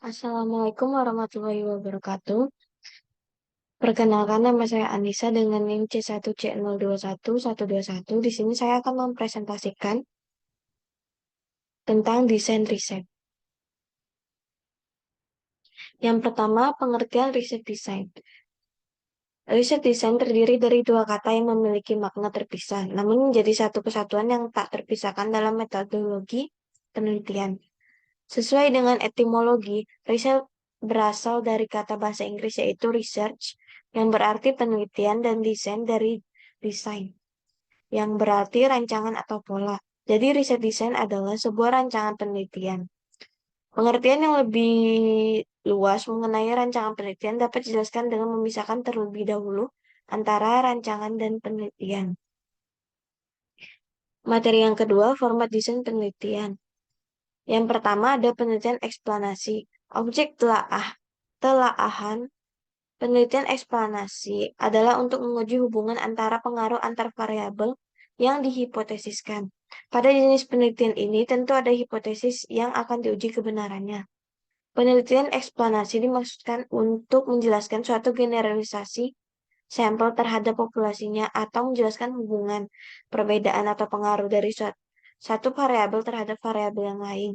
Assalamualaikum warahmatullahi wabarakatuh. Perkenalkan nama saya Anissa dengan NIM C1C021121. Di sini saya akan mempresentasikan tentang desain riset. Yang pertama, pengertian riset desain. Riset desain terdiri dari dua kata yang memiliki makna terpisah, namun menjadi satu kesatuan yang tak terpisahkan dalam metodologi penelitian. Sesuai dengan etimologi, riset berasal dari kata bahasa Inggris yaitu research, yang berarti penelitian, dan desain dari desain, yang berarti rancangan atau pola. Jadi riset desain adalah sebuah rancangan penelitian. Pengertian yang lebih luas mengenai rancangan penelitian dapat dijelaskan dengan memisahkan terlebih dahulu antara rancangan dan penelitian. Materi yang kedua, format desain penelitian. Yang pertama ada penelitian eksplanasi. Objek telaahan penelitian eksplanasi adalah untuk menguji hubungan antara pengaruh antar variabel yang dihipotesiskan. Pada jenis penelitian ini tentu ada hipotesis yang akan diuji kebenarannya. Penelitian eksplanasi dimaksudkan untuk menjelaskan suatu generalisasi sampel terhadap populasinya atau menjelaskan hubungan, perbedaan atau pengaruh dari satu variabel terhadap variabel yang lain.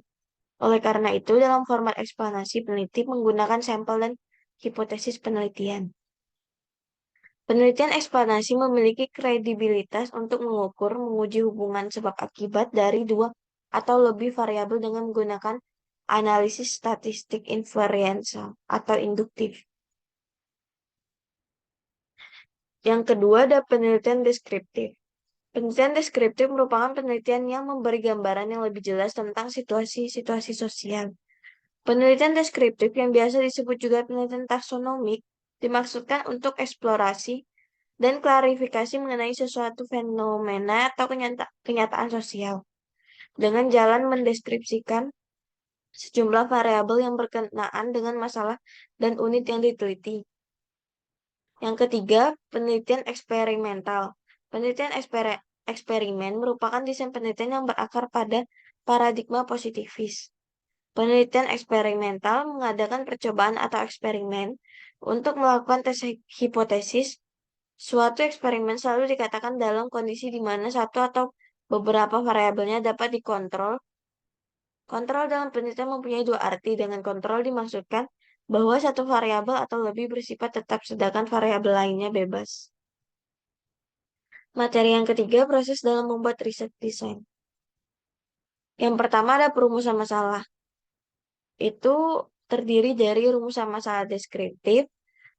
Oleh karena itu, dalam format eksplanasi, peneliti menggunakan sampel dan hipotesis penelitian. Penelitian eksplanasi memiliki kredibilitas untuk menguji hubungan sebab akibat dari dua atau lebih variabel dengan menggunakan analisis statistik inferensial atau induktif. Yang kedua ada penelitian deskriptif. Penelitian deskriptif merupakan penelitian yang memberi gambaran yang lebih jelas tentang situasi-situasi sosial. Penelitian deskriptif yang biasa disebut juga penelitian taksonomik dimaksudkan untuk eksplorasi dan klarifikasi mengenai sesuatu fenomena atau kenyataan sosial dengan jalan mendeskripsikan sejumlah variabel yang berkenaan dengan masalah dan unit yang diteliti. Yang ketiga, penelitian eksperimental. Penelitian eksperimen merupakan desain penelitian yang berakar pada paradigma positivis. Penelitian eksperimental mengadakan percobaan atau eksperimen untuk melakukan tes hipotesis. Suatu eksperimen selalu dikatakan dalam kondisi di mana satu atau beberapa variabelnya dapat dikontrol. Kontrol dalam penelitian mempunyai dua arti. Dengan kontrol dimaksudkan bahwa satu variabel atau lebih bersifat tetap, sedangkan variabel lainnya bebas. Materi yang ketiga, proses dalam membuat riset desain. Yang pertama ada perumusan masalah. Itu terdiri dari rumusan masalah deskriptif.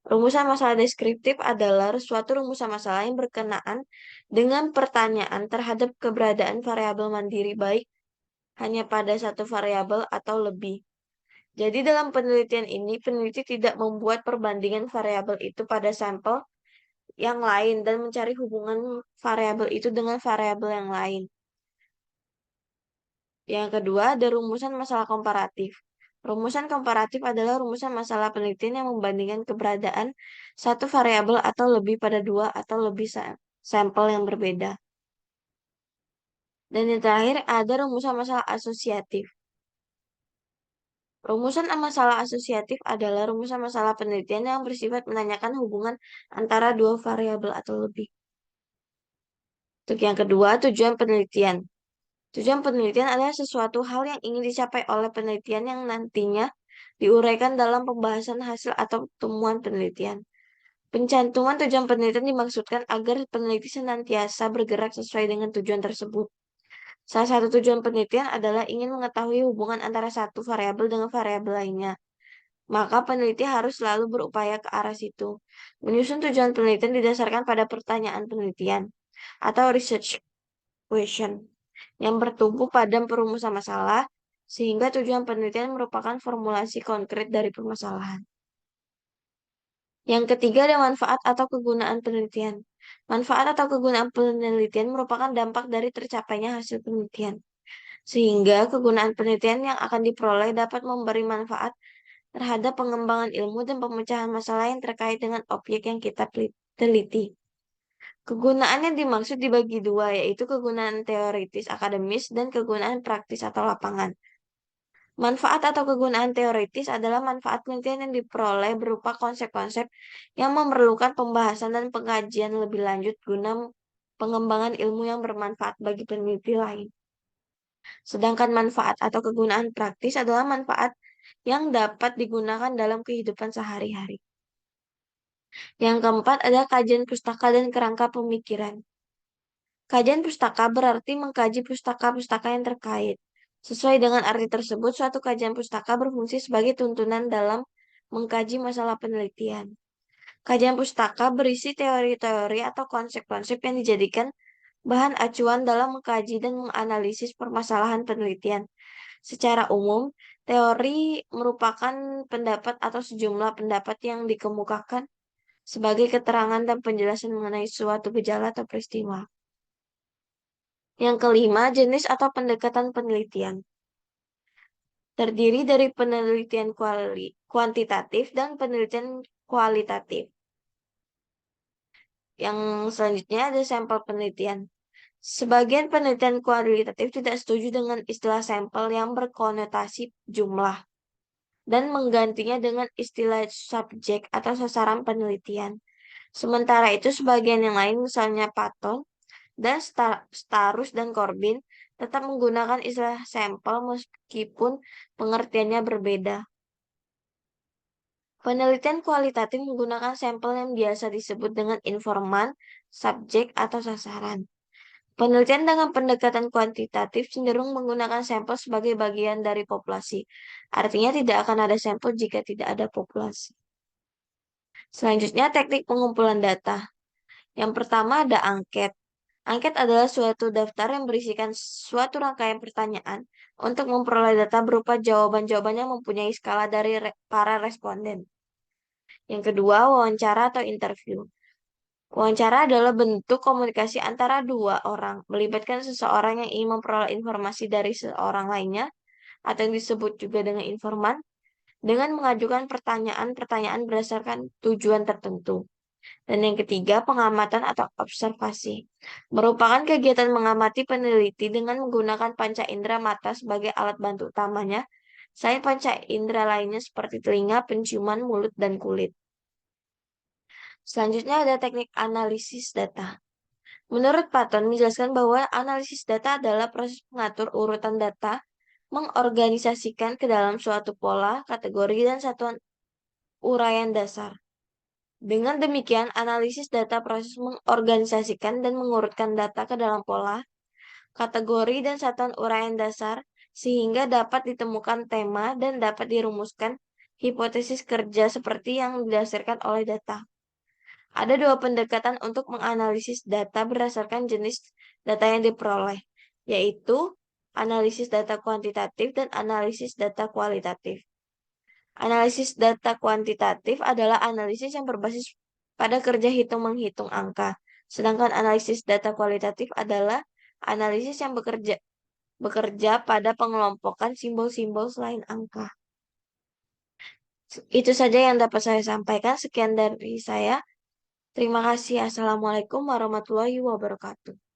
Rumusan masalah deskriptif adalah suatu rumusan masalah yang berkenaan dengan pertanyaan terhadap keberadaan variabel mandiri baik hanya pada satu variabel atau lebih. Jadi dalam penelitian ini, peneliti tidak membuat perbandingan variabel itu pada sampel yang lain dan mencari hubungan variabel itu dengan variabel yang lain. Yang kedua, ada rumusan masalah komparatif. Rumusan komparatif adalah rumusan masalah penelitian yang membandingkan keberadaan satu variabel atau lebih pada dua atau lebih sampel yang berbeda. Dan yang terakhir, ada rumusan masalah asosiatif. Rumusan masalah asosiatif adalah rumusan masalah penelitian yang bersifat menanyakan hubungan antara dua variabel atau lebih. Untuk yang kedua, tujuan penelitian. Tujuan penelitian adalah sesuatu hal yang ingin dicapai oleh penelitian yang nantinya diuraikan dalam pembahasan hasil atau temuan penelitian. Pencantuman tujuan penelitian dimaksudkan agar peneliti senantiasa bergerak sesuai dengan tujuan tersebut. Salah satu tujuan penelitian adalah ingin mengetahui hubungan antara satu variabel dengan variabel lainnya. Maka peneliti harus selalu berupaya ke arah situ. Menyusun tujuan penelitian didasarkan pada pertanyaan penelitian atau research question yang bertumpu pada perumusan masalah, sehingga tujuan penelitian merupakan formulasi konkret dari permasalahan. Yang ketiga ada manfaat atau kegunaan penelitian. Manfaat atau kegunaan penelitian merupakan dampak dari tercapainya hasil penelitian. Sehingga kegunaan penelitian yang akan diperoleh dapat memberi manfaat terhadap pengembangan ilmu dan pemecahan masalah yang terkait dengan objek yang kita teliti. Kegunaannya dimaksud dibagi dua, yaitu kegunaan teoritis akademis dan kegunaan praktis atau lapangan. Manfaat atau kegunaan teoritis adalah manfaat penelitian yang diperoleh berupa konsep-konsep yang memerlukan pembahasan dan pengkajian lebih lanjut guna pengembangan ilmu yang bermanfaat bagi peneliti lain. Sedangkan manfaat atau kegunaan praktis adalah manfaat yang dapat digunakan dalam kehidupan sehari-hari. Yang keempat adalah kajian pustaka dan kerangka pemikiran. Kajian pustaka berarti mengkaji pustaka-pustaka yang terkait. Sesuai dengan arti tersebut, suatu kajian pustaka berfungsi sebagai tuntunan dalam mengkaji masalah penelitian. Kajian pustaka berisi teori-teori atau konsep-konsep yang dijadikan bahan acuan dalam mengkaji dan menganalisis permasalahan penelitian. Secara umum, teori merupakan pendapat atau sejumlah pendapat yang dikemukakan sebagai keterangan dan penjelasan mengenai suatu gejala atau peristiwa. Yang kelima, jenis atau pendekatan penelitian. Terdiri dari penelitian kuantitatif dan penelitian kualitatif. Yang selanjutnya ada sampel penelitian. Sebagian penelitian kualitatif tidak setuju dengan istilah sampel yang berkonotasi jumlah dan menggantinya dengan istilah subjek atau sasaran penelitian. Sementara itu, sebagian yang lain, misalnya Patton dan Starus dan Corbin, tetap menggunakan istilah sampel meskipun pengertiannya berbeda. Penelitian kualitatif menggunakan sampel yang biasa disebut dengan informan, subjek, atau sasaran. Penelitian dengan pendekatan kuantitatif cenderung menggunakan sampel sebagai bagian dari populasi. Artinya tidak akan ada sampel jika tidak ada populasi. Selanjutnya, teknik pengumpulan data. Yang pertama ada angket. Angket adalah suatu daftar yang berisikan suatu rangkaian pertanyaan untuk memperoleh data berupa jawaban-jawaban yang mempunyai skala dari para responden. Yang kedua, wawancara atau interview. Wawancara adalah bentuk komunikasi antara dua orang, melibatkan seseorang yang ingin memperoleh informasi dari seorang lainnya, atau yang disebut juga dengan informan, dengan mengajukan pertanyaan-pertanyaan berdasarkan tujuan tertentu. Dan yang ketiga, pengamatan atau observasi. Merupakan kegiatan mengamati peneliti dengan menggunakan panca indera mata sebagai alat bantu utamanya, selain panca indera lainnya seperti telinga, penciuman, mulut, dan kulit. Selanjutnya ada teknik analisis data. Menurut Patton menjelaskan bahwa analisis data adalah proses mengatur urutan data, mengorganisasikan ke dalam suatu pola, kategori, dan satuan uraian dasar. Dengan demikian, analisis data proses mengorganisasikan dan mengurutkan data ke dalam pola, kategori, dan satuan uraian dasar sehingga dapat ditemukan tema dan dapat dirumuskan hipotesis kerja seperti yang didasarkan oleh data. Ada dua pendekatan untuk menganalisis data berdasarkan jenis data yang diperoleh, yaitu analisis data kuantitatif dan analisis data kualitatif. Analisis data kuantitatif adalah analisis yang berbasis pada kerja hitung-menghitung angka, sedangkan analisis data kualitatif adalah analisis yang bekerja pada pengelompokan simbol-simbol selain angka. Itu saja yang dapat saya sampaikan. Sekian dari saya. Terima kasih. Assalamualaikum warahmatullahi wabarakatuh.